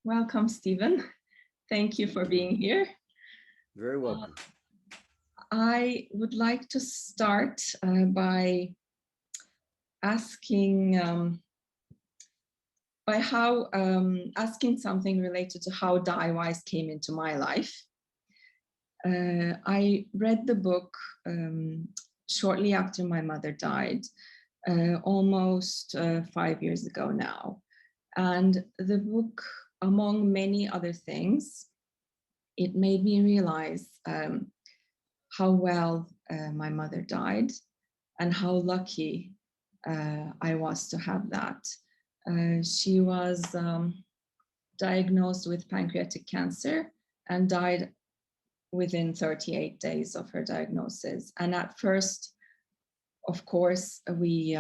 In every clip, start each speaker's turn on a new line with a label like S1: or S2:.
S1: Welcome, Stephen. Thank you for being here.
S2: Very welcome.
S1: I would like to start by asking asking something related to how DIYs came into my life. I read the book shortly after my mother died, almost 5 years ago now. And the book, among many other things, it made me realize how well my mother died and how lucky I was to have that. She was diagnosed with pancreatic cancer and died within 38 days of her diagnosis. And at first, of course, we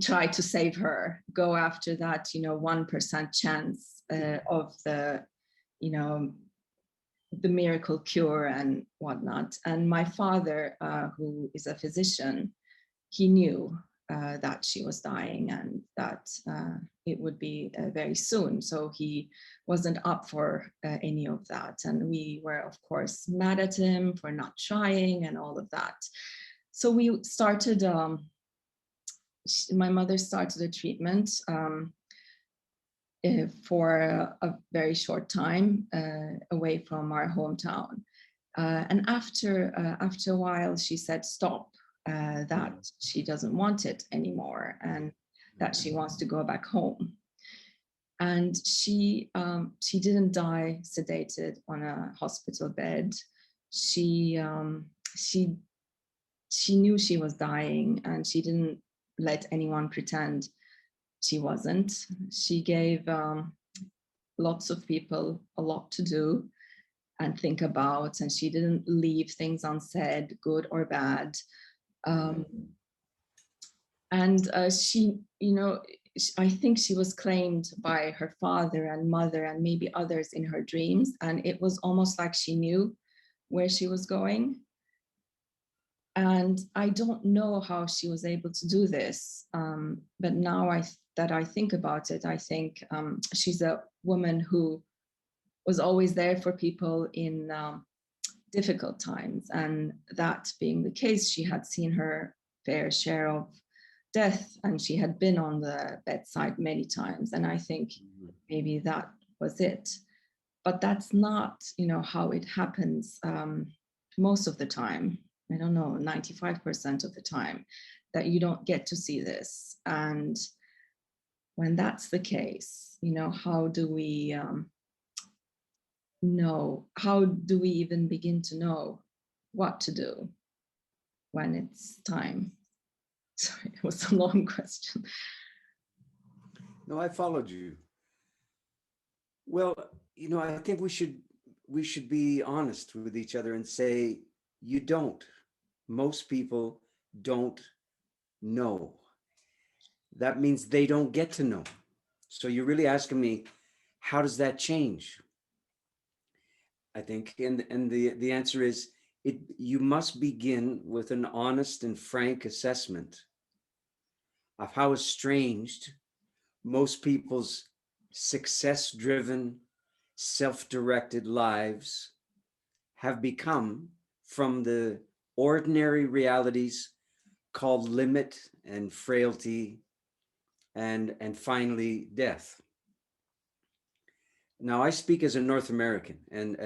S1: tried to save her, go after that, 1% chance of the, the miracle cure and whatnot. And my father, who is a physician, he knew that she was dying and that it would be very soon. So he wasn't up for any of that. And we were, of course, mad at him for not trying and all of that. So we started, my mother started a treatment for a very short time away from our hometown. And after a while, she said, stop, that she doesn't want it anymore and that she wants to go back home. And she didn't die sedated on a hospital bed. She knew she was dying and she didn't let anyone pretend she wasn't. She gave lots of people a lot to do and think about, and she didn't leave things unsaid, good or bad. And she, I think she was claimed by her father and mother and maybe others in her dreams. And it was almost like she knew where she was going. And I don't know how she was able to do this. But now that I think about it, I think she's a woman who was always there for people in difficult times. And that being the case, she had seen her fair share of death and she had been on the bedside many times. And I think maybe that was it. But that's not, how it happens most of the time. I don't know, 95% of the time that you don't get to see this. And when that's the case, how do we know, how do we even begin to know what to do when it's time? Sorry, it was a long question.
S2: No, I followed you. Well, I think we should be honest with each other and say, you don't. Most people don't know. That means they don't get to know. So you're really asking me, how does that change? I think, and the answer is, you must begin with an honest and frank assessment of how estranged most people's success-driven, self-directed lives have become from the ordinary realities called limit and frailty and finally death. Now, I speak as a North American, and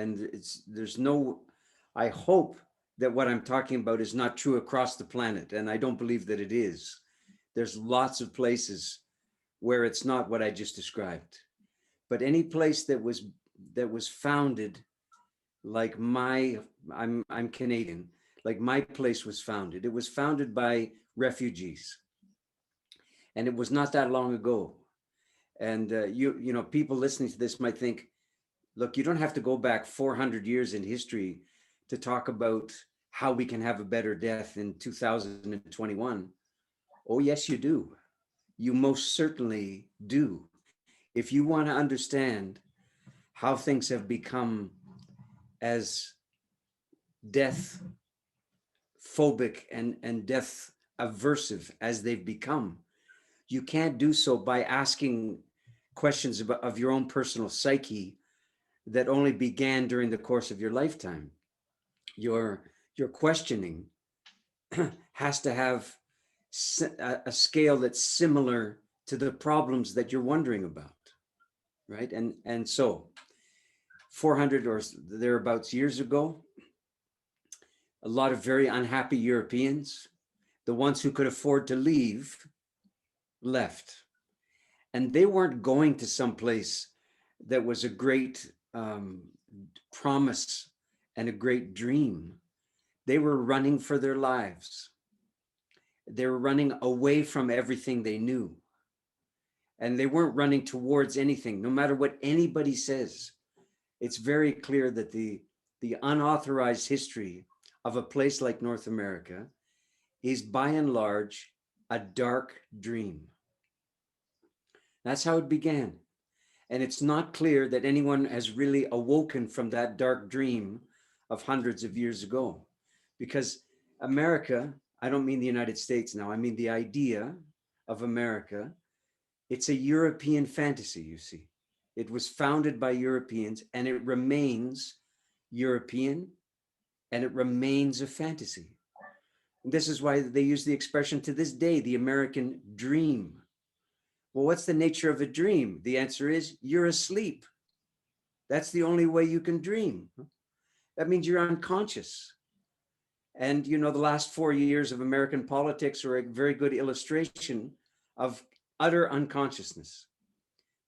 S2: I hope that what I'm talking about is not true across the planet, and I don't believe that it is. There's lots of places where it's not what I just described. But any place that was founded like I'm Canadian, like my place was founded. It was founded by refugees. And it was not that long ago. And people listening to this might think, look, you don't have to go back 400 years in history to talk about how we can have a better death in 2021. Oh, yes, you do. You most certainly do. If you want to understand how things have become as death phobic and death aversive as they've become, you can't do so by asking questions of your own personal psyche that only began during the course of your lifetime. Your questioning has to have a scale that's similar to the problems that you're wondering about, right? And so 400 or thereabouts years ago, a lot of very unhappy Europeans, the ones who could afford to leave, left. And they weren't going to some place that was a great promise and a great dream. They were running for their lives. They were running away from everything they knew. And they weren't running towards anything, no matter what anybody says. It's very clear that the unauthorized history of a place like North America is by and large a dark dream. That's how it began. And it's not clear that anyone has really awoken from that dark dream of hundreds of years ago. Because America, I don't mean the United States now, I mean the idea of America, it's a European fantasy, you see. It was founded by Europeans and it remains European and it remains a fantasy. And this is why they use the expression to this day, the American dream. Well, what's the nature of a dream? The answer is you're asleep. That's the only way you can dream. That means you're unconscious. And you know, the last 4 years of American politics are a very good illustration of utter unconsciousness.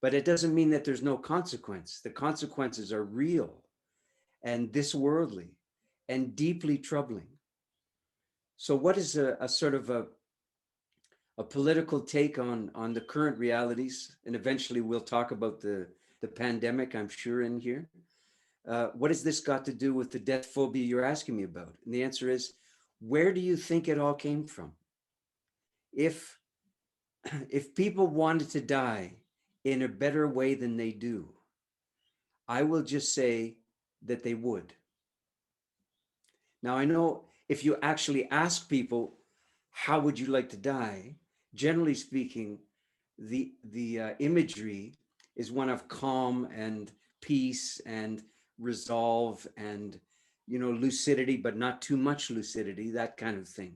S2: But it doesn't mean that there's no consequence. The consequences are real and this worldly and deeply troubling. So what is a sort of a political take on the current realities? And eventually we'll talk about the pandemic, I'm sure, in here. What has this got to do with the death phobia you're asking me about? And the answer is, where do you think it all came from? If people wanted to die in a better way than they do, I will just say that they would. Now, I know if you actually ask people, how would you like to die? Generally speaking, the imagery is one of calm and peace and resolve and, you know, lucidity, but not too much lucidity, that kind of thing.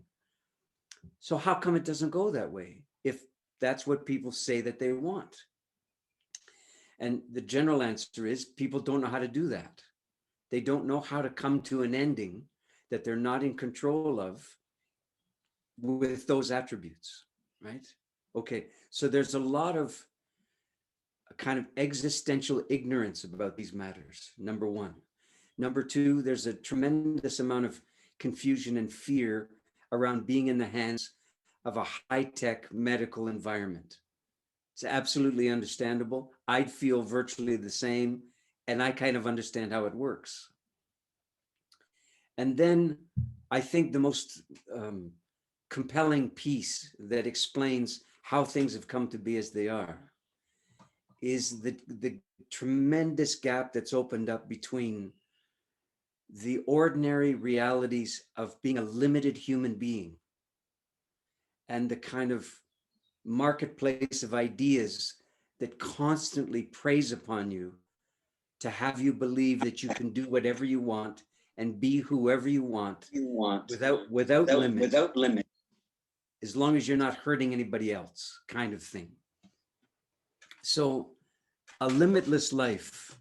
S2: So how come it doesn't go that way if that's what people say that they want? And the general answer is people don't know how to do that. They don't know how to come to an ending that they're not in control of with those attributes, right? Okay, so there's a lot of a kind of existential ignorance about these matters, number one. Number two, there's a tremendous amount of confusion and fear around being in the hands of a high-tech medical environment. It's absolutely understandable. I'd feel virtually the same, and I kind of understand how it works. And then I think the most compelling piece that explains how things have come to be as they are is the tremendous gap that's opened up between the ordinary realities of being a limited human being and the kind of marketplace of ideas that constantly preys upon you to have you believe that you can do whatever you want and be whoever you want without limit, as long as you're not hurting anybody else, kind of thing. So a limitless life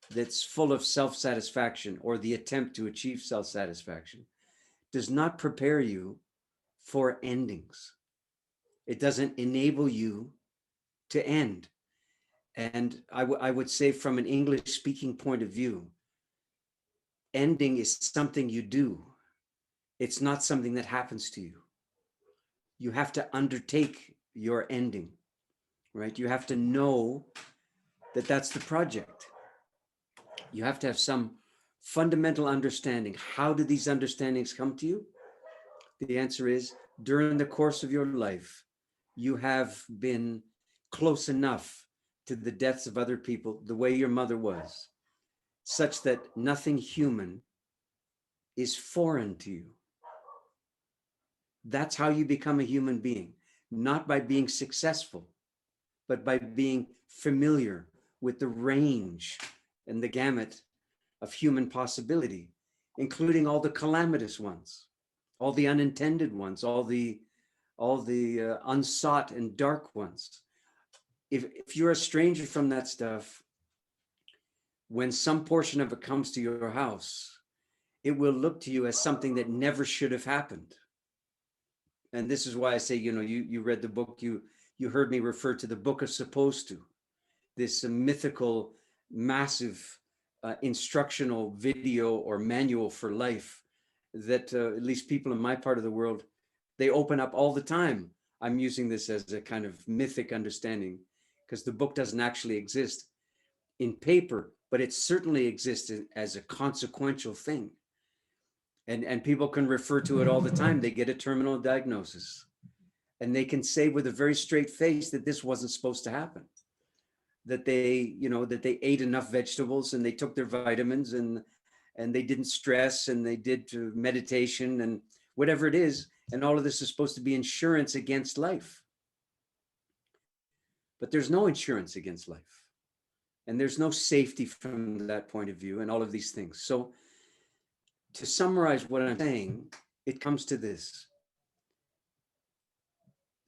S2: that's full of self-satisfaction or the attempt to achieve self-satisfaction does not prepare you for endings. It doesn't enable you to end. And I would say from an English speaking point of view, ending is something you do. It's not something that happens to you. You have to undertake your ending, right? You have to know that that's the project. You have to have some fundamental understanding. How do these understandings come to you? The answer is during the course of your life, you have been close enough to the deaths of other people, the way your mother was, such that nothing human is foreign to you. That's how you become a human being, not by being successful, but by being familiar with the range and the gamut of human possibility, including all the calamitous ones, all the unintended ones, all the unsought and dark ones. If you're a stranger from that stuff, when some portion of it comes to your house, it will look to you as something that never should have happened. And this is why I say, you read the book, you heard me refer to the book of supposed to, this mythical, massive instructional video or manual for life that at least people in my part of the world, they open up all the time. I'm using this as a kind of mythic understanding because the book doesn't actually exist in paper, but it certainly exists as a consequential thing. And people can refer to it all the time. They get a terminal diagnosis and they can say with a very straight face that this wasn't supposed to happen, that they ate enough vegetables and they took their vitamins and they didn't stress and they did meditation and whatever it is. And all of this is supposed to be insurance against life. But there's no insurance against life. And there's no safety from that point of view and all of these things. So to summarize what I'm saying, it comes to this.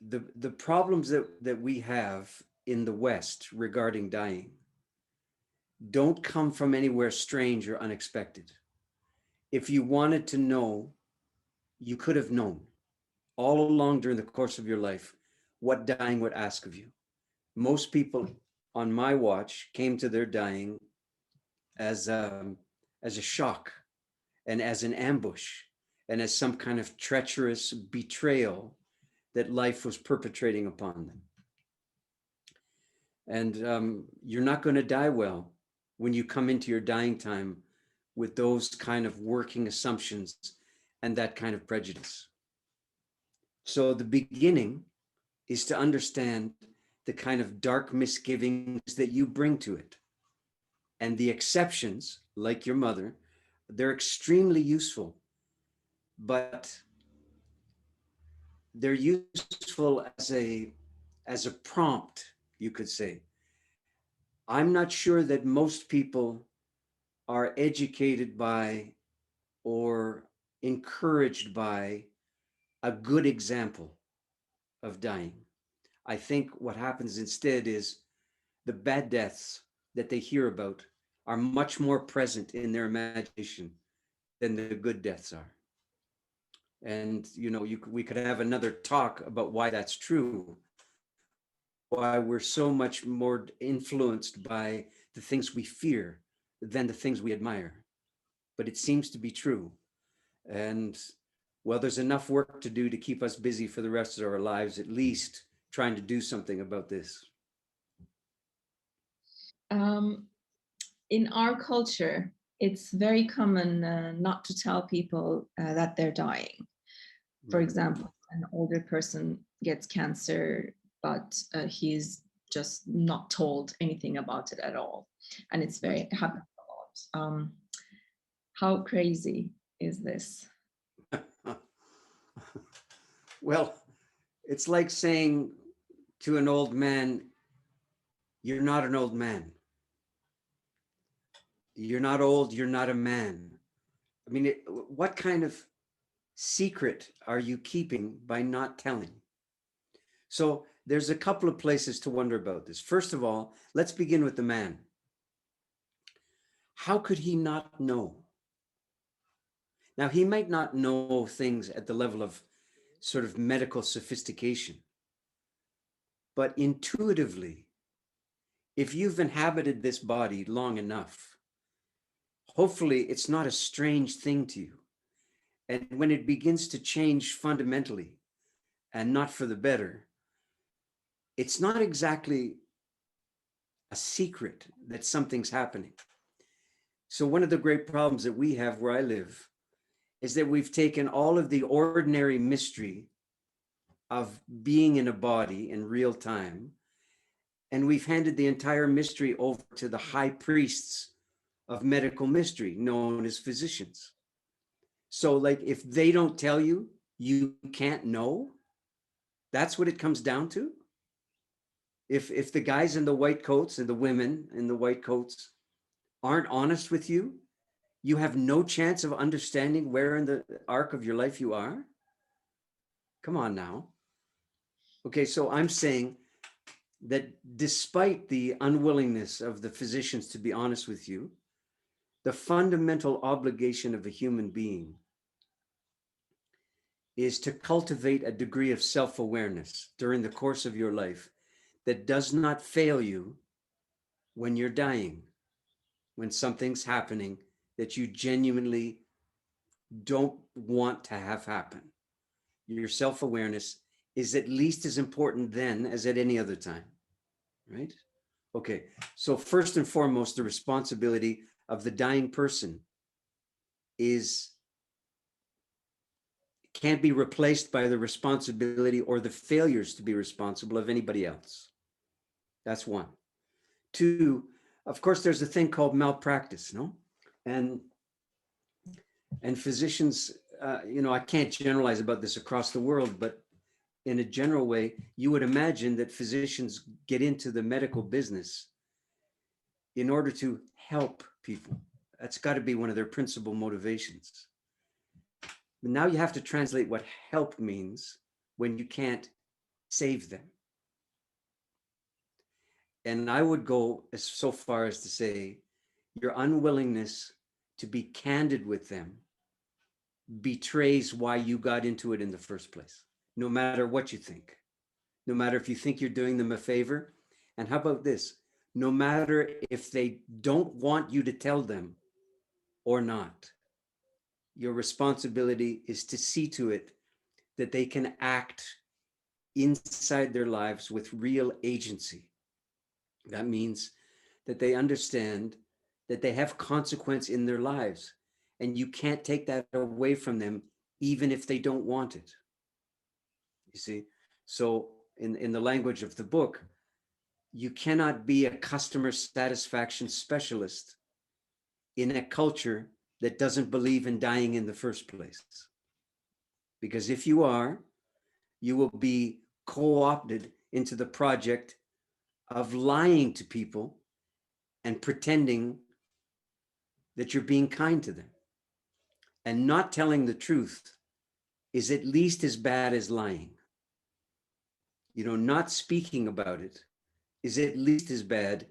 S2: The problems that we have in the West regarding dying don't come from anywhere strange or unexpected. If you wanted to know, you could have known all along during the course of your life what dying would ask of you. Most people on my watch came to their dying as a shock and as an ambush and as some kind of treacherous betrayal that life was perpetrating upon them. And you're not going to die well when you come into your dying time with those kind of working assumptions and that kind of prejudice. So the beginning is to understand the kind of dark misgivings that you bring to it. And the exceptions, like your mother, they're extremely useful, but they're useful as a prompt, you could say. I'm not sure that most people are educated by or encouraged by a good example of dying. I think what happens instead is the bad deaths that they hear about are much more present in their imagination than the good deaths are. And we could have another talk about why that's true, why we're so much more influenced by the things we fear than the things we admire. But it seems to be true. And well, there's enough work to do to keep us busy for the rest of our lives, at least trying to do something about this.
S1: In our culture, it's very common not to tell people that they're dying. For example, an older person gets cancer, but he's just not told anything about it at all. And it's it happens a lot. How crazy is this?
S2: Well, it's like saying to an old man, you're not an old man. You're not old, you're not a man. I mean, what kind of secret are you keeping by not telling? So there's a couple of places to wonder about this. First of all, let's begin with the man. How could he not know? Now, he might not know things at the level of sort of medical sophistication, but intuitively, if you've inhabited this body long enough, hopefully it's not a strange thing to you. And when it begins to change fundamentally and not for the better, it's not exactly a secret that something's happening. So one of the great problems that we have where I live is that we've taken all of the ordinary mystery of being in a body in real time, and we've handed the entire mystery over to the high priests of medical mystery known as physicians. So like if they don't tell you, you can't know. That's what it comes down to. If the guys in the white coats and the women in the white coats aren't honest with you, you have no chance of understanding where in the arc of your life you are. Come on now. Okay, so I'm saying that despite the unwillingness of the physicians to be honest with you, the fundamental obligation of a human being is to cultivate a degree of self-awareness during the course of your life that does not fail you when you're dying, when something's happening that you genuinely don't want to have happen. Your self-awareness is at least as important then as at any other time, right? Okay, so first and foremost, the responsibility of the dying person can't be replaced by the responsibility or the failures to be responsible of anybody else. That's one. Two, of course, there's a thing called malpractice, no? And physicians, I can't generalize about this across the world, but in a general way, you would imagine that physicians get into the medical business in order to help people. That's got to be one of their principal motivations. But now you have to translate what help means when you can't save them. And I would go so far as to say your unwillingness to be candid with them betrays why you got into it in the first place, no matter what you think, no matter if you think you're doing them a favor. And how about this? No matter if they don't want you to tell them or not, your responsibility is to see to it that they can act inside their lives with real agency. That means that they understand that they have consequence in their lives, and you can't take that away from them, even if they don't want it. You see? So in the language of the book, you cannot be a customer satisfaction specialist in a culture that doesn't believe in dying in the first place. Because if you are, you will be co-opted into the project of lying to people and pretending that you're being kind to them. And not telling the truth is at least as bad as lying. Not speaking about it is at least as bad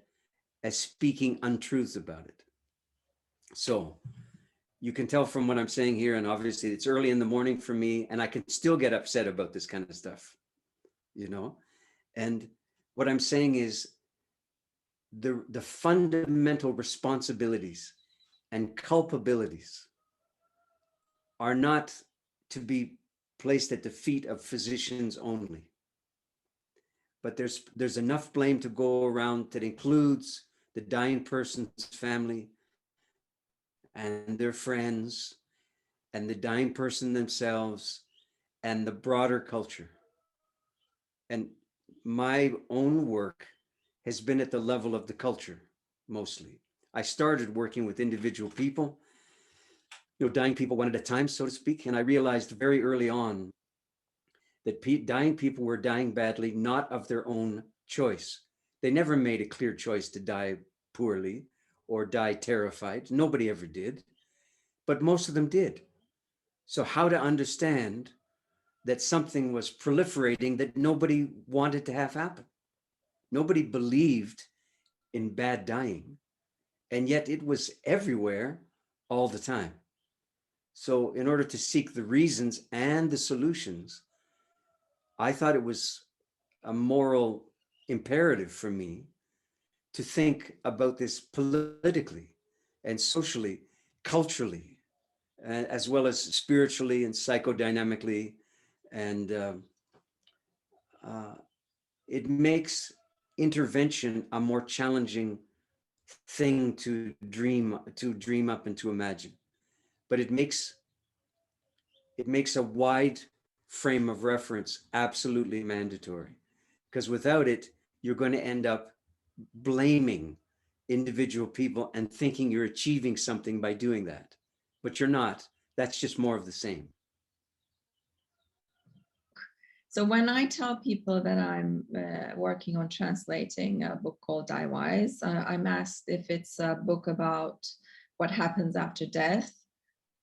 S2: as speaking untruths about it. So you can tell from what I'm saying here, and obviously it's early in the morning for me, and I can still get upset about this kind of stuff, And what I'm saying is the fundamental responsibilities and culpabilities are not to be placed at the feet of physicians only. But there's enough blame to go around that includes the dying person's family and their friends and the dying person themselves and the broader culture. And my own work has been at the level of the culture, mostly. I started working with individual people, dying people one at a time, so to speak. And I realized very early on that dying people were dying badly, not of their own choice. They never made a clear choice to die poorly or die terrified. Nobody ever did, but most of them did. So how to understand that something was proliferating that nobody wanted to have happen? Nobody believed in bad dying, and yet it was everywhere all the time. So in order to seek the reasons and the solutions, I thought it was a moral imperative for me to think about this politically and socially, culturally, as well as spiritually and psychodynamically. And it makes intervention a more challenging thing to dream up and to imagine. But it makes a wide frame of reference absolutely mandatory, because without it, you're going to end up blaming individual people and thinking you're achieving something by doing that, but you're not. That's just more of the same.
S1: So when I tell people that I'm working on translating a book called Die Wise, I'm asked if it's a book about what happens after death,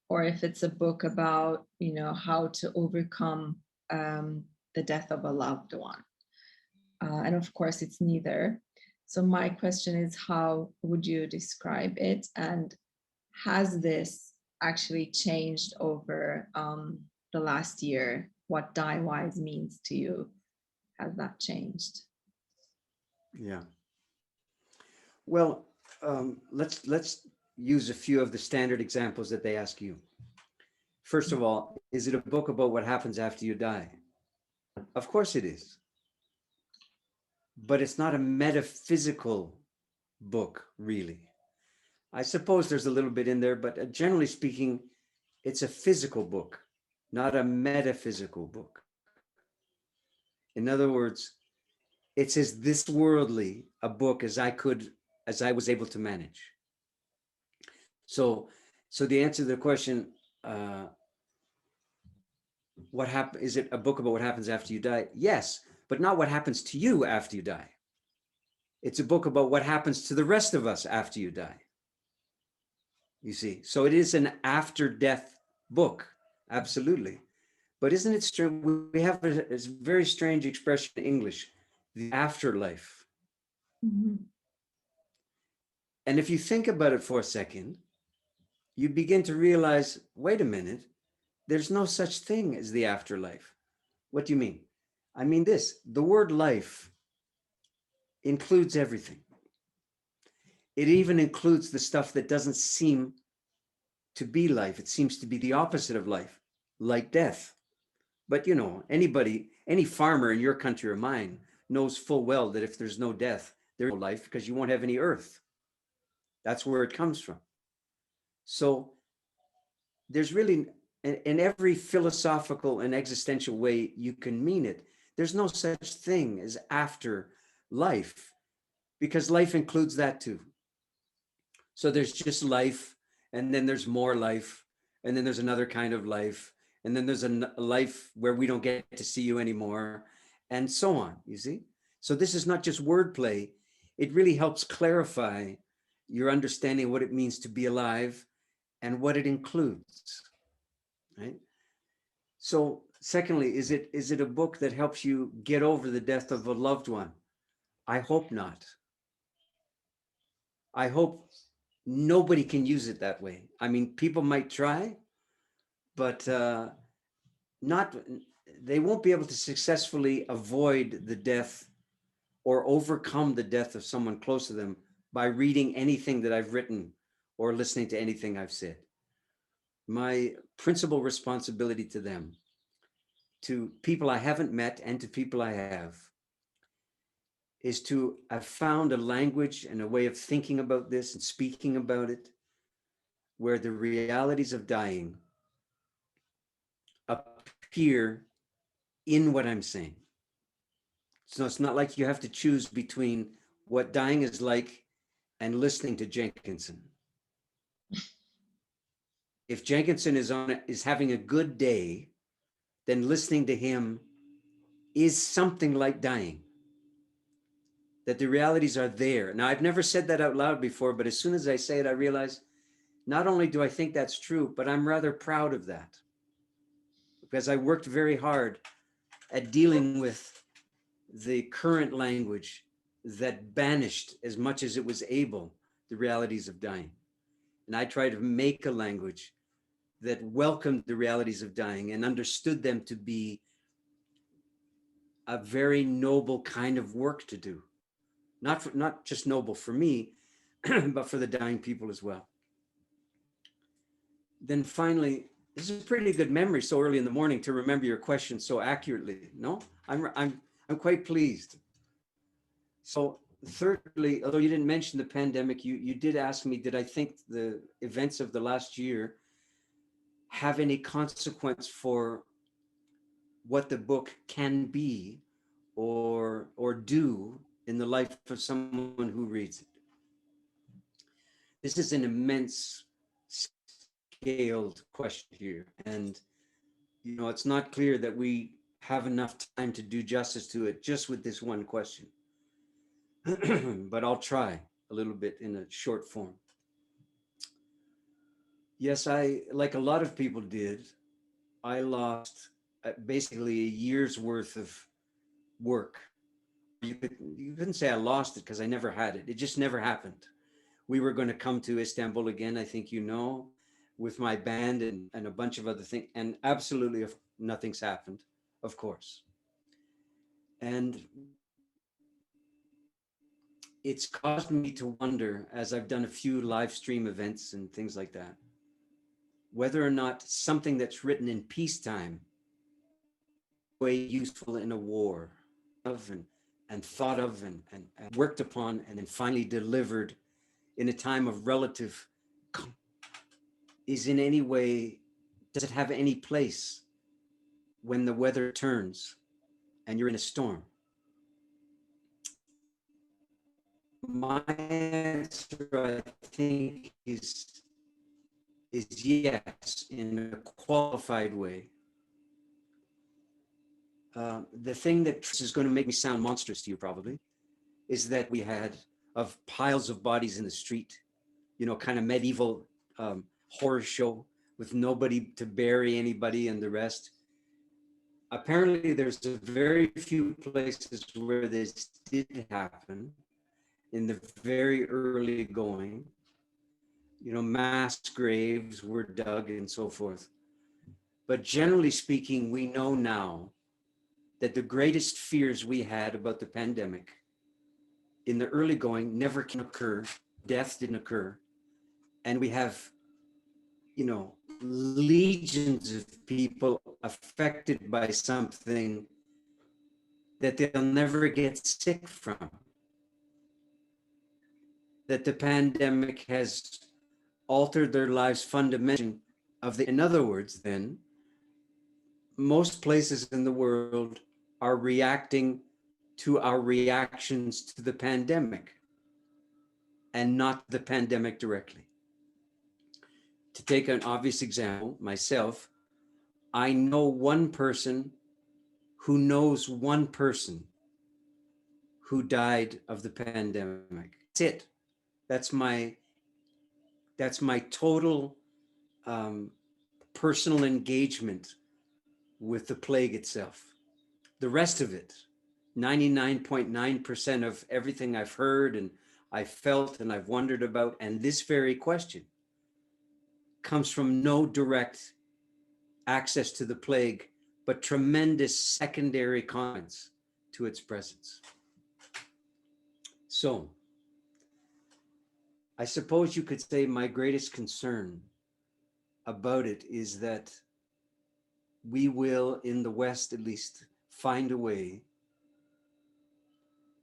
S1: or if it's a book about, you know, how to overcome the death of a loved one. And of course, it's neither. So my question is, how would you describe it? And has this actually changed over the last year? What Die Wise means to you? Has that changed?
S2: Yeah. Well, let's use a few of the standard examples that they ask you. First of all, is it a book about what happens after you die? Of course it is. But it's not a metaphysical book, really. I suppose there's a little bit in there, but generally speaking, it's a physical book, not a metaphysical book. In other words, it's as this worldly a book as I was able to manage. So the answer to the question, what happen? Is it a book about what happens after you die? Yes, but not what happens to you after you die. It's a book about what happens to the rest of us after you die. You see, so it is an after death book, absolutely. But isn't it true? We have a very strange expression in English, the afterlife.
S1: Mm-hmm.
S2: And if you think about it for a second, you begin to realize, wait a minute, there's no such thing as the afterlife. What do you mean? I mean this, the word life includes everything. It even includes the stuff that doesn't seem to be life. It seems to be the opposite of life, like death. But you know, any farmer in your country or mine knows full well that if there's no death, there's no life, because you won't have any earth. That's where it comes from. So there's really, in every philosophical and existential way you can mean it, there's no such thing as after life, because life includes that too. So there's just life, and then there's more life, and then there's another kind of life, and then there's a life where we don't get to see you anymore, and so on, you see? So this is not just wordplay. It really helps clarify your understanding of what it means to be alive and what it includes, right? So secondly, is it a book that helps you get over the death of a loved one? I hope not. I hope nobody can use it that way. I mean, people might try, but not, they won't be able to successfully avoid the death or overcome the death of someone close to them by reading anything that I've written or listening to anything I've said. My principal responsibility to them, to people I haven't met and to people I have, is to have found a language and a way of thinking about this and speaking about it, where the realities of dying appear in what I'm saying. So it's not like you have to choose between what dying is like and listening to Jenkinson. If Jenkinson is having a good day, then listening to him is something like dying. That the realities are there. Now, I've never said that out loud before, but as soon as I say it, I realize not only do I think that's true, but I'm rather proud of that, because I worked very hard at dealing with the current language that banished as much as it was able the realities of dying. And I tried to make a language that welcomed the realities of dying and understood them to be a very noble kind of work to do. Not just noble for me, but for the dying people as well. Then finally, this is a pretty good memory so early in the morning to remember your question so accurately. No, I'm quite pleased. So thirdly, although you didn't mention the pandemic, you did ask me, did I think the events of the last year have any consequence for what the book can be or do in the life of someone who reads it? This is an immense scaled question here. And, you know, it's not clear that we have enough time to do justice to it just with this one question. But I'll try a little bit in a short form. Yes, like a lot of people did, I lost basically a year's worth of work. You couldn't say I lost it because I never had it. It just never happened. We were going to come to Istanbul again, I think you know, with my band and a bunch of other things. And absolutely nothing's happened, of course. And it's caused me to wonder, as I've done a few live stream events and things like that, whether or not something that's written in peacetime way useful in a war of and thought of and worked upon and then finally delivered in a time of relative is in any way, does it have any place when the weather turns and you're in a storm? My answer, I think, is yes, in a qualified way. The thing that is going to make me sound monstrous to you probably is that we had of piles of bodies in the street, you know, kind of medieval horror show with nobody to bury anybody and the rest. Apparently there's a very few places where this did happen in the very early going. You know, mass graves were dug and so forth. But generally speaking, we know now that the greatest fears we had about the pandemic in the early going never can occur. Death didn't occur. And we have, you know, legions of people affected by something that they'll never get sick from. That the pandemic has altered their lives fundamentally. In other words, then, most places in the world are reacting to our reactions to the pandemic and not the pandemic directly. To take an obvious example, myself, I know one person who knows one person who died of the pandemic. That's it. That's my total personal engagement with the plague itself. The rest of it, 99.9% of everything I've heard and I felt and I've wondered about, and this very question comes from no direct access to the plague, but tremendous secondary comments to its presence. So, I suppose you could say my greatest concern about it is that we will, in the West at least, find a way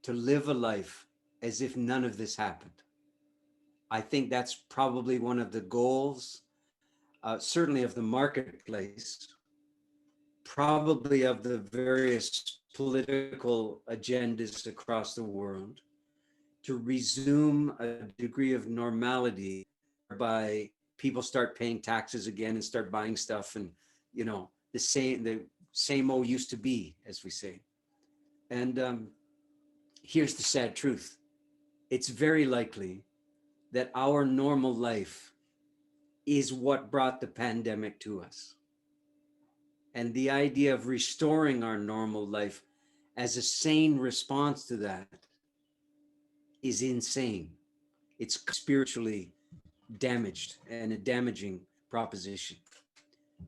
S2: to live a life as if none of this happened. I think that's probably one of the goals, certainly of the marketplace, probably of the various political agendas across the world, to resume a degree of normality whereby people start paying taxes again and start buying stuff, and you know, the same old used to be, as we say. And here's the sad truth. It's very likely that our normal life is what brought the pandemic to us. And the idea of restoring our normal life as a sane response to that is insane. It's spiritually damaged and a damaging proposition.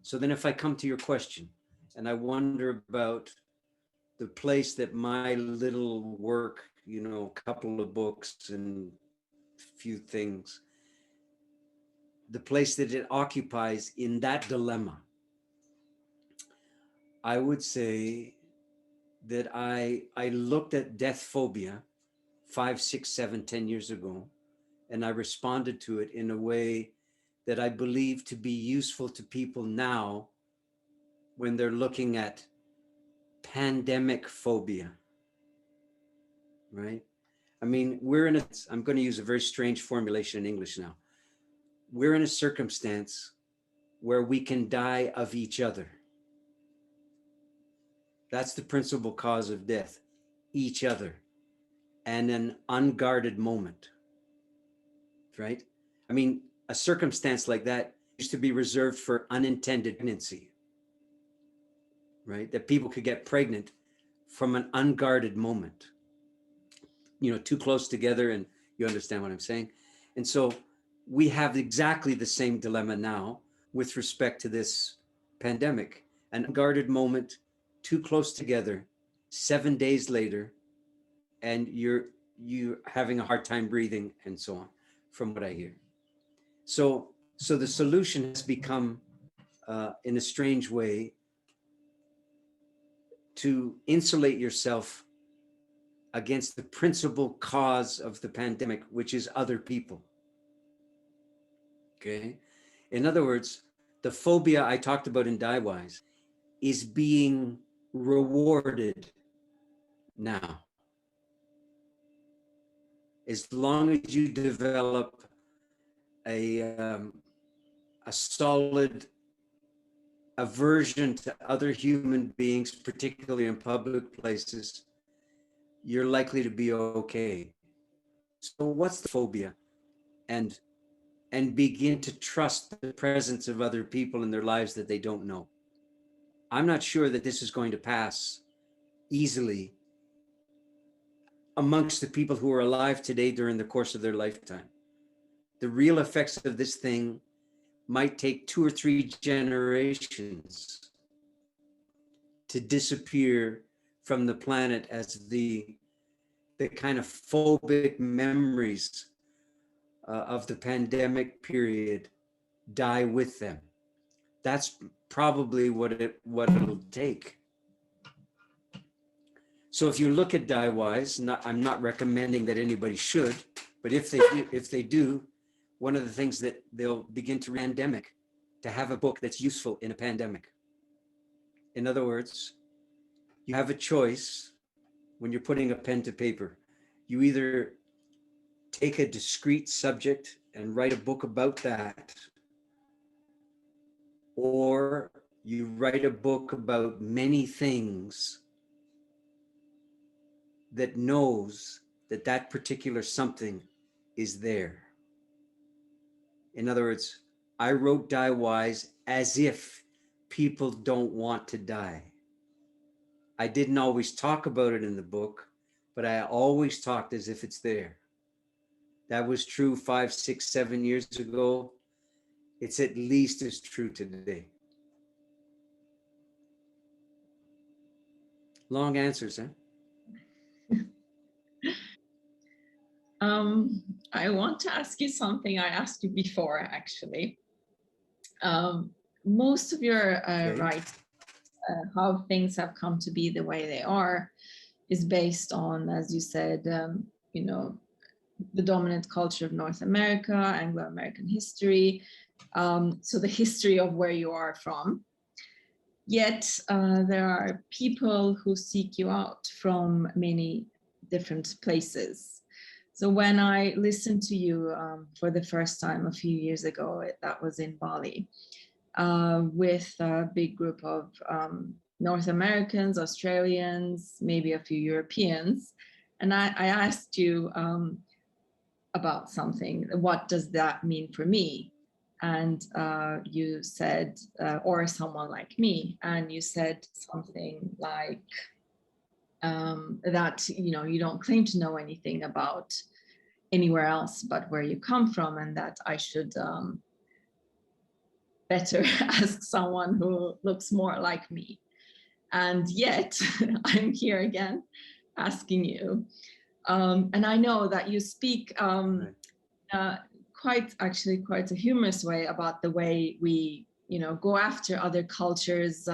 S2: So then if I come to your question and I wonder about the place that my little work, you know, a couple of books and a few things, the place that it occupies in that dilemma, I would say that I looked at death phobia 5, 6, 7, 10 years ago, and I responded to it in a way that I believe to be useful to people now when they're looking at pandemic phobia, right? I mean, I'm going to use a very strange formulation in English now. We're in a circumstance where we can die of each other. That's the principal cause of death. Each other and an unguarded moment, right? I mean, a circumstance like that used to be reserved for unintended pregnancy, right? That people could get pregnant from an unguarded moment, too close together, and you understand what I'm saying. And so we have exactly the same dilemma now with respect to this pandemic. An unguarded moment, too close together, 7 days later, and you're having a hard time breathing and so on, from what I hear. So the solution has become, in a strange way, to insulate yourself against the principal cause of the pandemic, which is other people. Okay. In other words, the phobia I talked about in Diewise is being rewarded now. As long as you develop a solid aversion to other human beings, particularly in public places, you're likely to be okay. So what's the phobia? And begin to trust the presence of other people in their lives that they don't know. I'm not sure that this is going to pass easily amongst the people who are alive today during the course of their lifetime. The real effects of this thing might take 2 or 3 generations to disappear from the planet as the kind of phobic memories of the pandemic period die with them. That's probably what it'll take. So if you look at Diewise, I'm not recommending that anybody should, but if they do, one of the things that they'll begin to pandemic, to have a book that's useful in a pandemic. In other words, you have a choice when you're putting a pen to paper. You either take a discrete subject and write a book about that, or you write a book about many things that knows that that particular something is there. In other words, I wrote Die Wise as if people don't want to die. I didn't always talk about it in the book, but I always talked as if it's there. That was true 5, 6, 7 years ago. It's at least as true today. Long answers, huh?
S1: I want to ask you something I asked you before, actually. Most of your writing, how things have come to be the way they are, is based on, as you said, the dominant culture of North America, Anglo-American history, so the history of where you are from. Yet there are people who seek you out from many different places. So when I listened to you for the first time a few years ago, that was in Bali, with a big group of North Americans, Australians, maybe a few Europeans. And I asked you about something, what does that mean for me? And you said, or someone like me, and you said something like that, you don't claim to know anything about anywhere else but where you come from, and that I should better ask someone who looks more like me. And yet I'm here again asking you. And I know that you speak quite a humorous way about the way we, go after other cultures'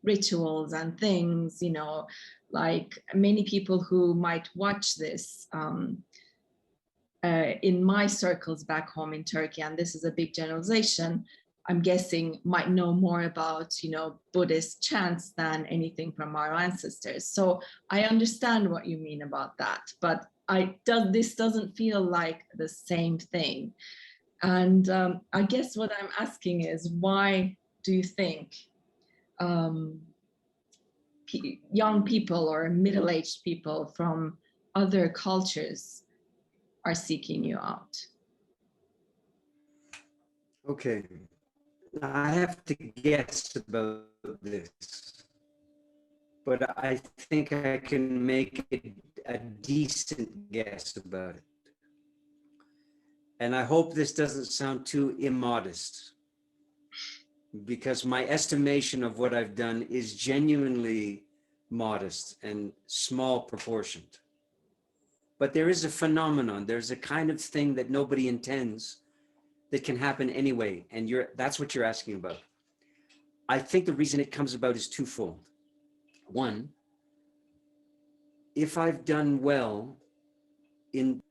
S1: rituals and things, like many people who might watch this in my circles back home in Turkey, and this is a big generalization, I'm guessing might know more about, Buddhist chants than anything from our ancestors. So I understand what you mean about that, but this doesn't feel like the same thing. And I guess what I'm asking is, why do you think young people or middle-aged people from other cultures are seeking you out?
S2: Okay, I have to guess about this, but I think I can make a decent guess about it. And I hope this doesn't sound too immodest, because my estimation of what I've done is genuinely modest and small proportioned. But there is a phenomenon, there's a kind of thing that nobody intends that can happen anyway, and that's what you're asking about. I think the reason it comes about is twofold. One, if I've done well in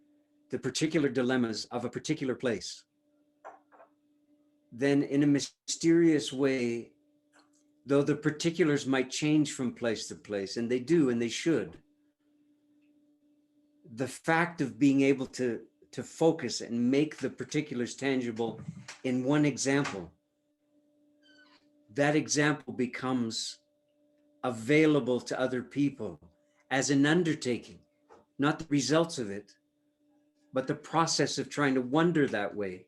S2: the particular dilemmas of a particular place, then in a mysterious way, though the particulars might change from place to place, and they do, and they should, the fact of being able to focus and make the particulars tangible in one example, that example becomes available to other people as an undertaking, not the results of it, but the process of trying to wonder that way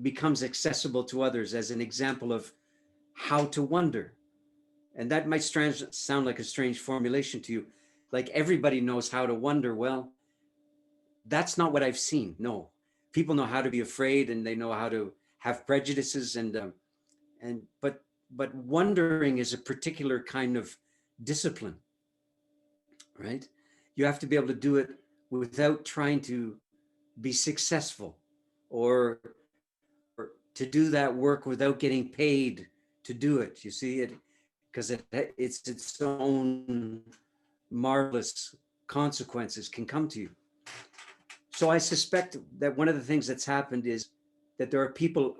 S2: becomes accessible to others as an example of how to wonder. And that might sound like a strange formulation to you, like everybody knows how to wonder. Well, that's not what I've seen. No, people know how to be afraid, and they know how to have prejudices, but wondering is a particular kind of discipline, right? You have to be able to do it without trying to be successful, or to do that work without getting paid to do it. You see it, because it's its own marvelous consequences can come to you. So I suspect that one of the things that's happened is that there are people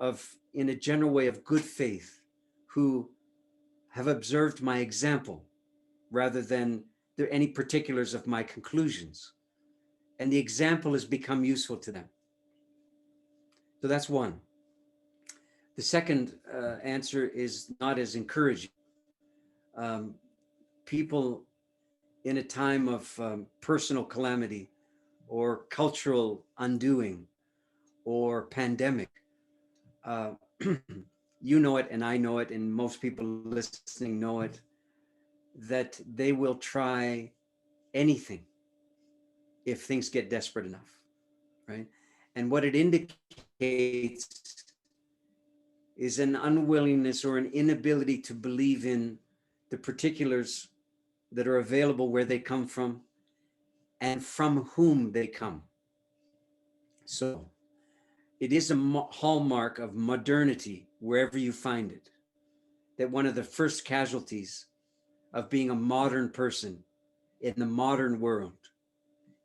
S2: in a general way of good faith, who have observed my example rather than any particulars of my conclusions. And the example has become useful to them. So that's one. The second answer is not as encouraging. People in a time of personal calamity or cultural undoing or pandemic, you know it, and I know it, and most people listening know it, that they will try anything if things get desperate enough, right? And what it indicates is an unwillingness or an inability to believe in the particulars that are available where they come from and from whom they come. So it is a hallmark of modernity, wherever you find it, that one of the first casualties of being a modern person in the modern world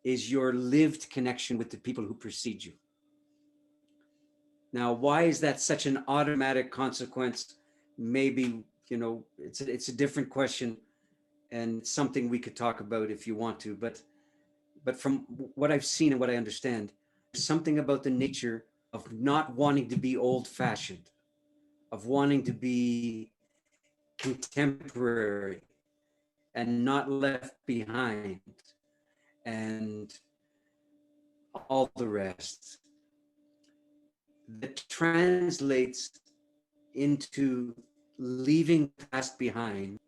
S2: is your lived connection with the people who precede you. Now, why is that such an automatic consequence? Maybe, it's a different question, and something we could talk about if you want to, but from what I've seen and what I understand, there's something about the nature of not wanting to be old-fashioned, of wanting to be contemporary and not left behind, and all the rest, that translates into leaving the past behind.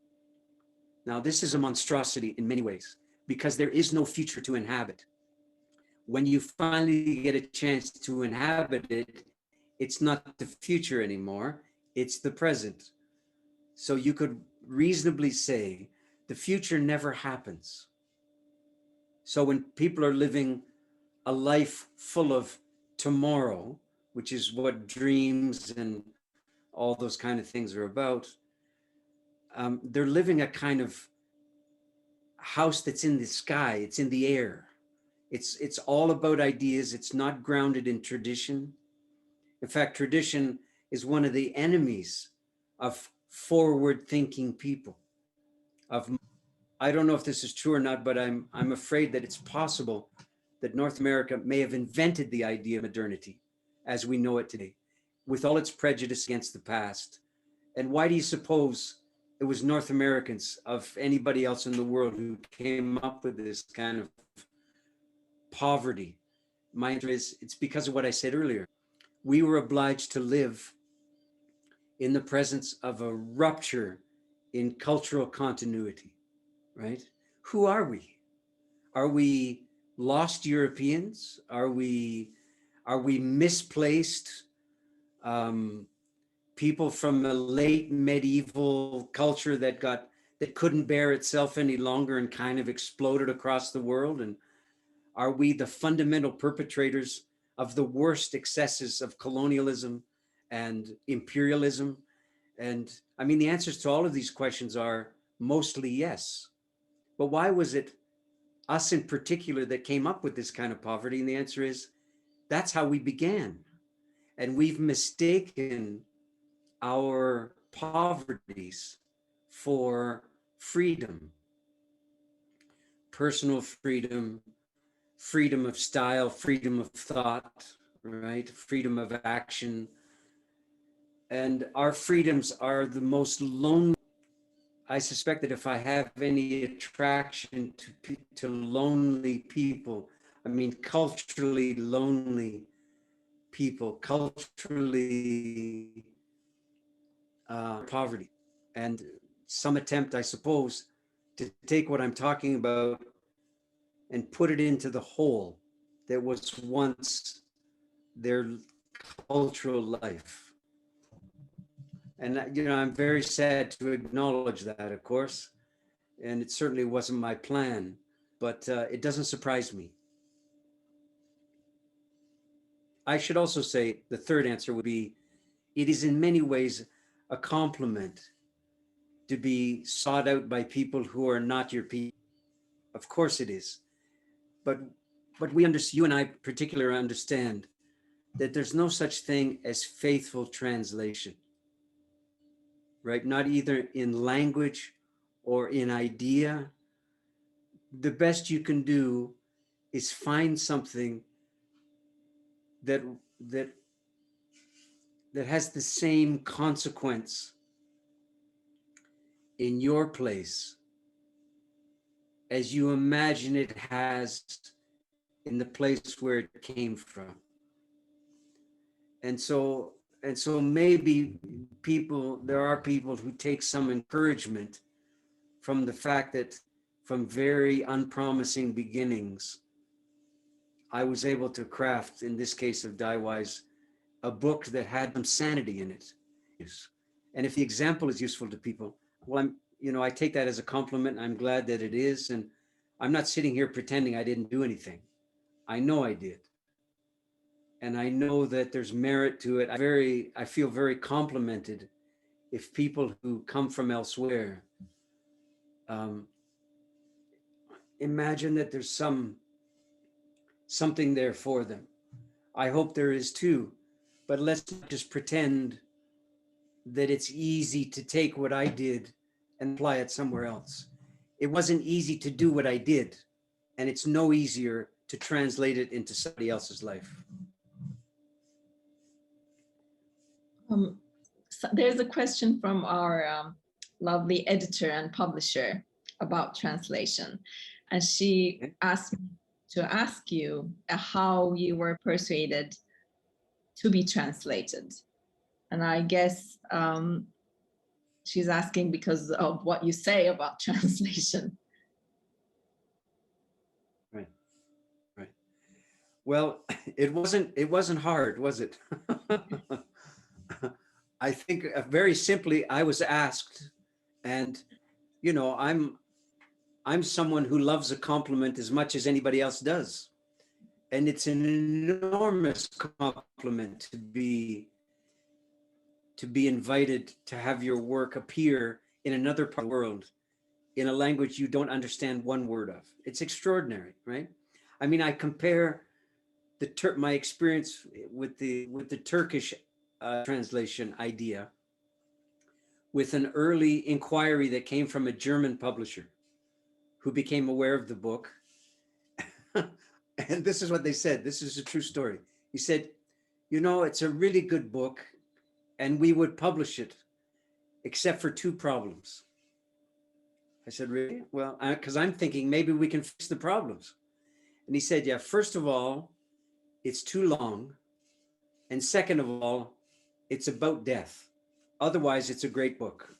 S2: Now, this is a monstrosity in many ways, because there is no future to inhabit. When you finally get a chance to inhabit it, it's not the future anymore, it's the present. So you could reasonably say the future never happens. So when people are living a life full of tomorrow, which is what dreams and all those kind of things are about, they're living a kind of house that's in the sky, it's in the air. It's all about ideas. It's not grounded in tradition. In fact, tradition is one of the enemies of forward-thinking people. I don't know if this is true or not, but I'm afraid that it's possible that North America may have invented the idea of modernity as we know it today, with all its prejudice against the past. And why do you suppose it was North Americans of anybody else in the world who came up with this kind of poverty. My answer is, it's because of what I said earlier. We were obliged to live in the presence of a rupture in cultural continuity, right? Who are we? Are we lost Europeans? Are we misplaced people from a late medieval culture that couldn't bear itself any longer and kind of exploded across the world? And are we the fundamental perpetrators of the worst excesses of colonialism and imperialism? And I mean, the answers to all of these questions are mostly yes. But why was it us in particular that came up with this kind of poverty? And the answer is, that's how we began. And we've mistaken our poverties for freedom, personal freedom, freedom of style, freedom of thought, right? Freedom of action. And our freedoms are the most lonely. I suspect that if I have any attraction to lonely people, I mean, culturally lonely people, culturally poverty, and some attempt, I suppose, to take what I'm talking about and put it into the whole that was once their cultural life. And, you know, I'm very sad to acknowledge that, of course, and it certainly wasn't my plan, but it doesn't surprise me. I should also say the third answer would be, it is in many ways a compliment to be sought out by people who are not your people. Of course it is. But we understand, you and I particularly understand that there's no such thing as faithful translation, right? Not either in language or in idea. The best you can do is find something that has the same consequence in your place as you imagine it has in the place where it came from. And so maybe there are people who take some encouragement from the fact that from very unpromising beginnings, I was able to craft, in this case of Daiwai's, a book that had some sanity in it. And if the example is useful to people, well, I take that as a compliment. I'm glad that it is. And I'm not sitting here pretending I didn't do anything. I know I did. And I know that there's merit to it. I feel very complimented if people who come from elsewhere imagine that there's something there for them. I hope there is too, but let's not just pretend that it's easy to take what I did and apply it somewhere else. It wasn't easy to do what I did, and it's no easier to translate it into somebody else's life.
S1: So there's a question from our lovely editor and publisher about translation. And she asked me to ask you how you were persuaded to be translated. And I guess she's asking because of what you say about translation.
S2: Right. Well, it wasn't hard, was it? I think very simply, I was asked, and I'm someone who loves a compliment as much as anybody else does. And it's an enormous compliment to be invited to have your work appear in another part of the world in a language you don't understand one word of. It's extraordinary, right? I mean, I compare my experience with the Turkish translation idea with an early inquiry that came from a German publisher who became aware of the book. And this is what they said. This is a true story. He said, it's a really good book and we would publish it, except for two problems. said, really? Well, because I'm thinking maybe we can fix the problems. And he said, yeah, first of all, it's too long. And second of all, it's about death. Otherwise, it's a great book.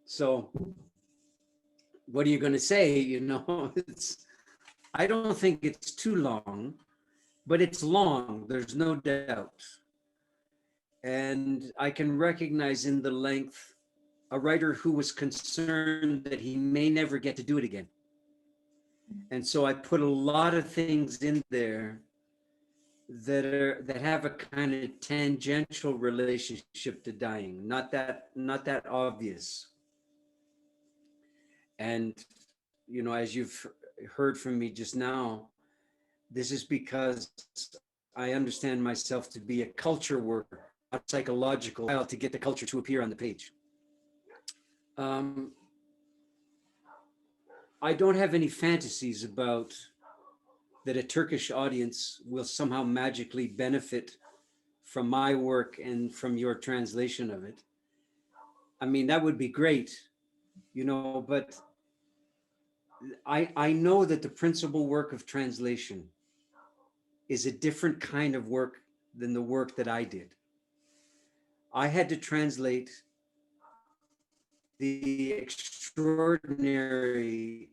S2: So what are you going to say? You know, I don't think it's too long, but it's long. There's no doubt. And I can recognize in the length a writer who was concerned that he may never get to do it again. And so I put a lot of things in there that have a kind of tangential relationship to dying, not that obvious. And you know, as you've heard from me just now, this is because I understand myself to be a culture worker, a psychological, to get the culture to appear on the page. I don't have any fantasies about that a Turkish audience will somehow magically benefit from my work and from your translation of it. I mean, that would be great, you know, but I know that the principal work of translation is a different kind of work than the work that I did. I had to translate the extraordinary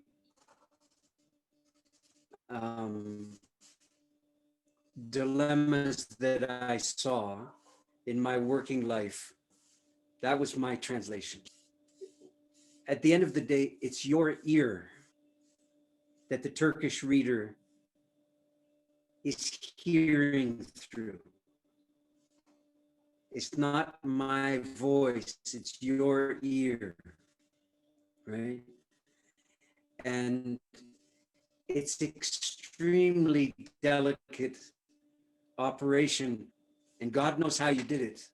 S2: dilemmas that I saw in my working life. That was my translation. At the end of the day, it's your ear that the Turkish reader is hearing through. It's not my voice, it's your ear, right? And it's extremely delicate operation, and God knows how you did it.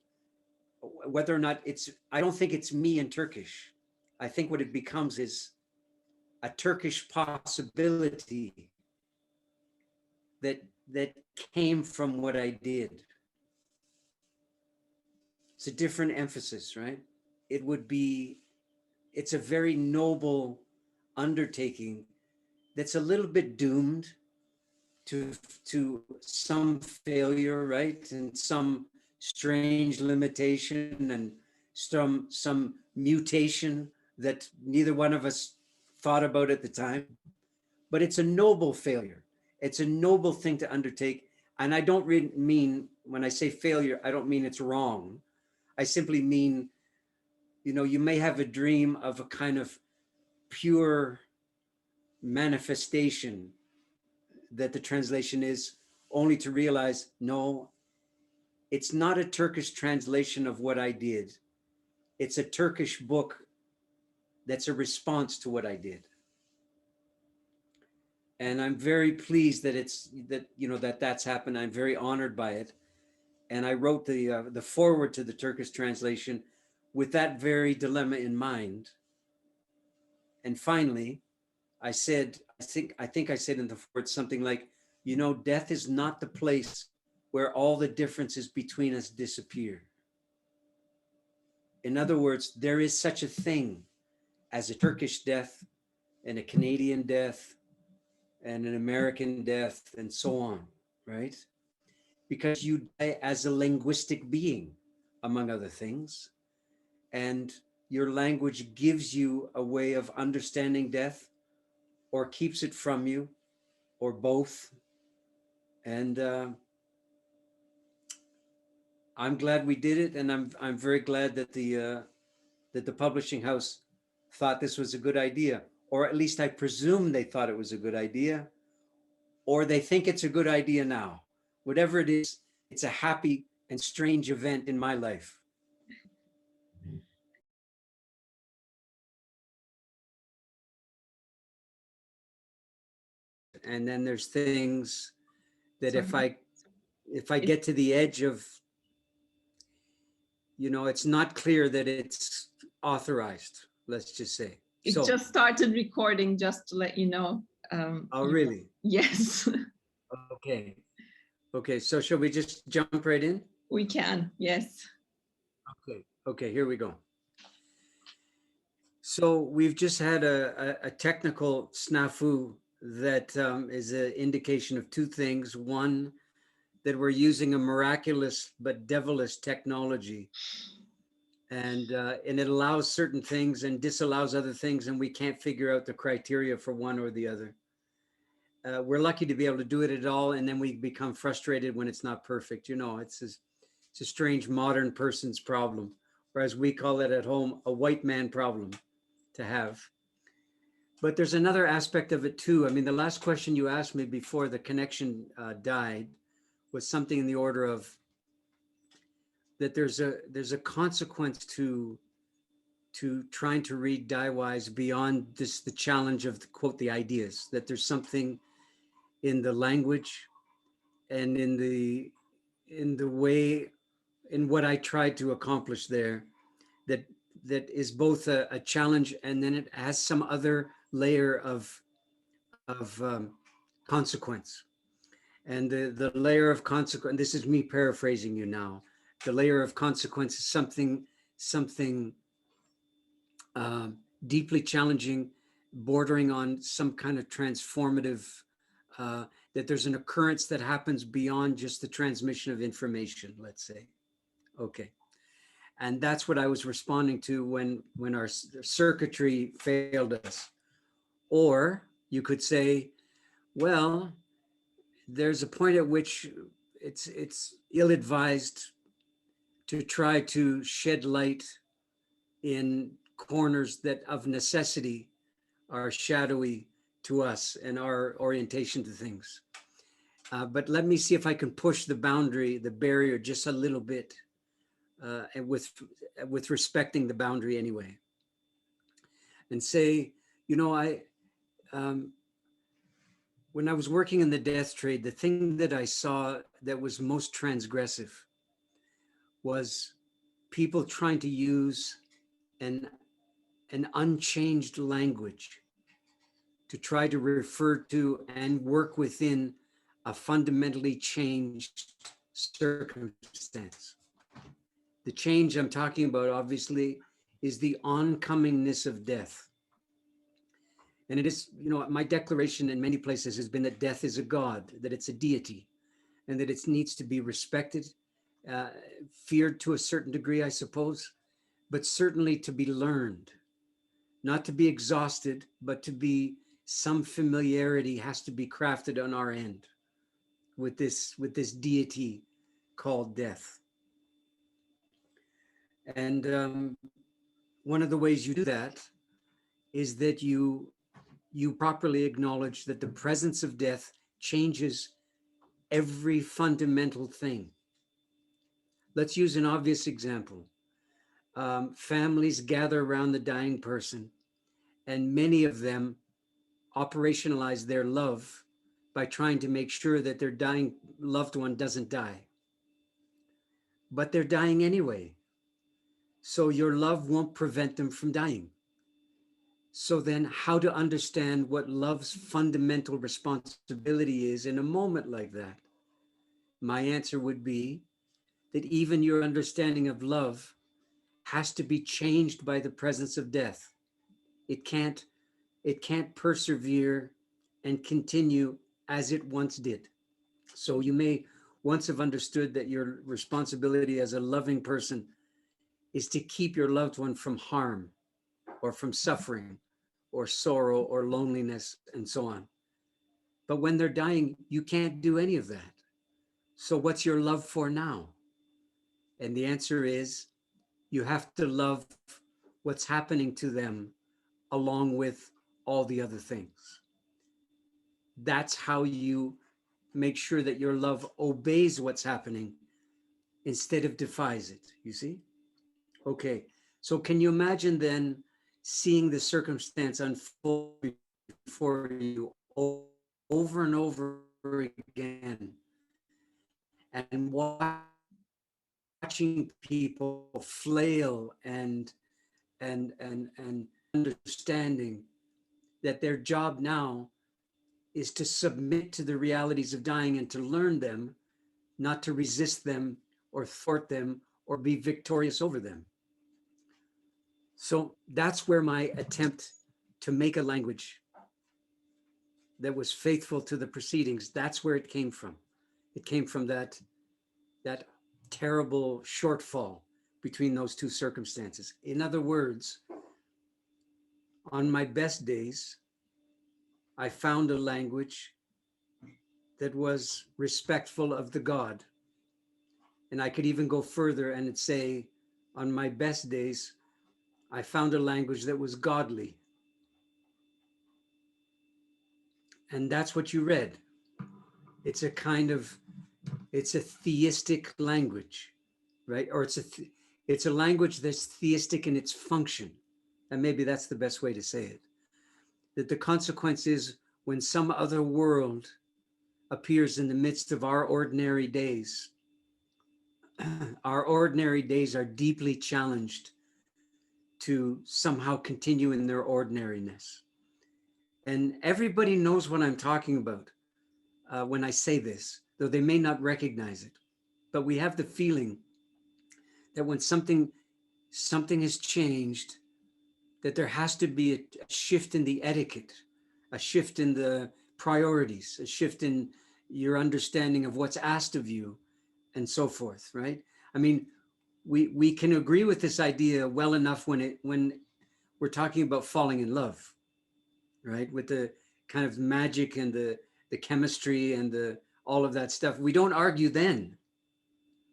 S2: Whether or not I don't think it's me in Turkish. I think what it becomes is a Turkish possibility that came from what I did. It's a different emphasis, right? It's a very noble undertaking that's a little bit doomed to some failure, right? And some strange limitation and some mutation that neither one of us thought about at the time. But it's a noble failure. It's a noble thing to undertake. And I don't really mean, when I say failure, I don't mean it's wrong. I simply mean, you know, you may have a dream of a kind of pure manifestation that the translation is, only to realize, no, it's not a Turkish translation of what I did. It's a Turkish book that's a response to what I did. And I'm very pleased that that's happened. I'm very honored by it. And I wrote the foreword to the Turkish translation with that very dilemma in mind. And finally, I think I said in the foreword something like, you know, death is not the place where all the differences between us disappear. In other words, there is such a thing as a Turkish death and a Canadian death and an American death and so on, right? Because you die as a linguistic being, among other things. And your language gives you a way of understanding death or keeps it from you or both. And I'm glad we did it. And I'm very glad that the publishing house thought this was a good idea, or at least I presume they thought it was a good idea, or they think it's a good idea now. Whatever it is, it's a happy and strange event in my life. And then there's things that if I get to the edge of, you know, it's not clear that it's authorized, let's just say.
S1: It just started recording, just to let you know.
S2: Oh, really?
S1: Yes.
S2: Okay, so shall we just jump right in?
S1: We can, yes.
S2: Okay, here we go. So we've just had a technical snafu that is an indication of two things. One, that we're using a miraculous but devilish technology, and it allows certain things and disallows other things, and we can't figure out the criteria for one or the other. We're lucky to be able to do it at all, and then we become frustrated when it's not perfect. You know, it's a strange modern person's problem, or as we call it at home, a white man problem to have. But there's another aspect of it too. I mean, the last question you asked me before the connection died was something in the order of that there's a consequence to trying to read Daiwise beyond this the challenge of the, quote the ideas, that there's something in the language and in the way in what I tried to accomplish there that that is both a challenge, and then it has some other layer of consequence. And the layer of consequence, this is me paraphrasing you now, the layer of consequence is something um, deeply challenging, bordering on some kind of transformative, uh, that there's an occurrence that happens beyond just the transmission of information, let's say. Okay. And that's what I was responding to when our circuitry failed us. Or you could say, well, there's a point at which it's ill-advised to try to shed light in corners that of necessity are shadowy to us and our orientation to things. But let me see if I can push the boundary, the barrier, just a little bit, and with respecting the boundary anyway, and say, you know, um, when I was working in the death trade, the thing that I saw that was most transgressive was people trying to use an an unchanged language to try to refer to and work within a fundamentally changed circumstance. The change I'm talking about, obviously, is the oncomingness of death. And it is, you know, my declaration in many places has been that death is a God, that it's a deity, and that it needs to be respected, uh, feared to a certain degree, I suppose, but certainly to be learned, not to be exhausted, but to be some familiarity has to be crafted on our end with this deity called death. And one of the ways you do that is that you properly acknowledge that the presence of death changes every fundamental thing. Let's use an obvious example. Families gather around the dying person, and many of them operationalize their love by trying to make sure that their dying loved one doesn't die. But they're dying anyway. So your love won't prevent them from dying. So then, how to understand what love's fundamental responsibility is in a moment like that? My answer would be that even your understanding of love has to be changed by the presence of death. It can't persevere and continue as it once did. So you may once have understood that your responsibility as a loving person is to keep your loved one from harm or from suffering or sorrow or loneliness and so on. But when they're dying, you can't do any of that. So what's your love for now? And the answer is you have to love what's happening to them along with all the other things. That's how you make sure that your love obeys what's happening instead of defies it, you see? Okay, so can you imagine then seeing the circumstance unfold before you over and over again, and watching people flail and understanding that their job now is to submit to the realities of dying and to learn them, not to resist them or thwart them or be victorious over them.
S3: So that's where my attempt to make a language that was faithful to the proceedings, that's where it came from. It came from that terrible shortfall between those two circumstances. In other words, on my best days, I found a language that was respectful of the God. And I could even go further and say, on my best days, I found a language that was godly. And that's what you read. It's a theistic language, right? Or it's a language that's theistic in its function. And maybe that's the best way to say it. That the consequence is when some other world appears in the midst of our ordinary days, our ordinary days are deeply challenged to somehow continue in their ordinariness. And everybody knows what I'm talking about when I say this, though they may not recognize it. But we have the feeling that when something has changed, that there has to be a shift in the etiquette, a shift in the priorities, a shift in your understanding of what's asked of you, and so forth, right? I mean, we can agree with this idea well enough when we're talking about falling in love, right? With the kind of magic and the chemistry and all of that stuff. We don't argue then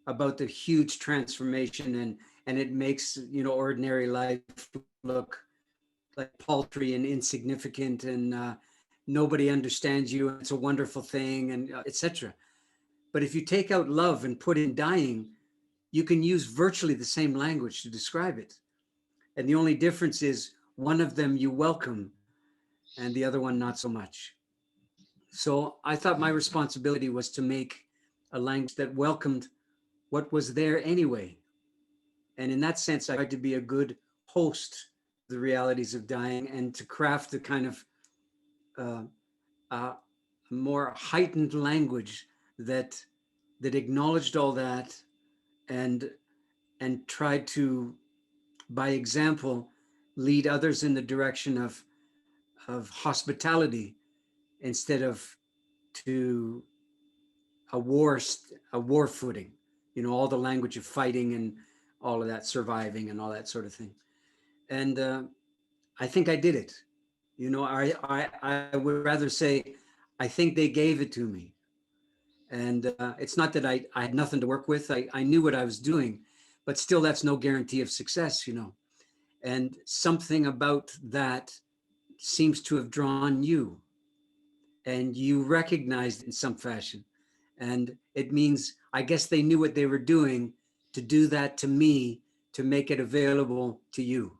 S3: about the huge transformation and it makes, ordinary life look like paltry and insignificant and nobody understands you. It's a wonderful thing and etc. But if you take out love and put in dying, you can use virtually the same language to describe it. And the only difference is one of them you welcome and the other one not so much. So I thought my responsibility was to make a language that welcomed what was there anyway. And in that sense, I tried to be a good host of the realities of dying and to craft the kind of more heightened language that acknowledged all that and tried to, by example, lead others in the direction of hospitality instead of to a war footing, all the language of fighting and all of that, surviving and all that sort of thing. And I think I did it. I would rather say, I think they gave it to me. And it's not that I had nothing to work with. I knew what I was doing, but still that's no guarantee of success, And something about that seems to have drawn you and you recognized it in some fashion. And it means, I guess they knew what they were doing to do that to me, to make it available to you.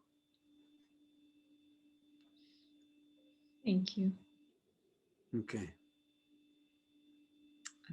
S1: Thank you.
S3: Okay.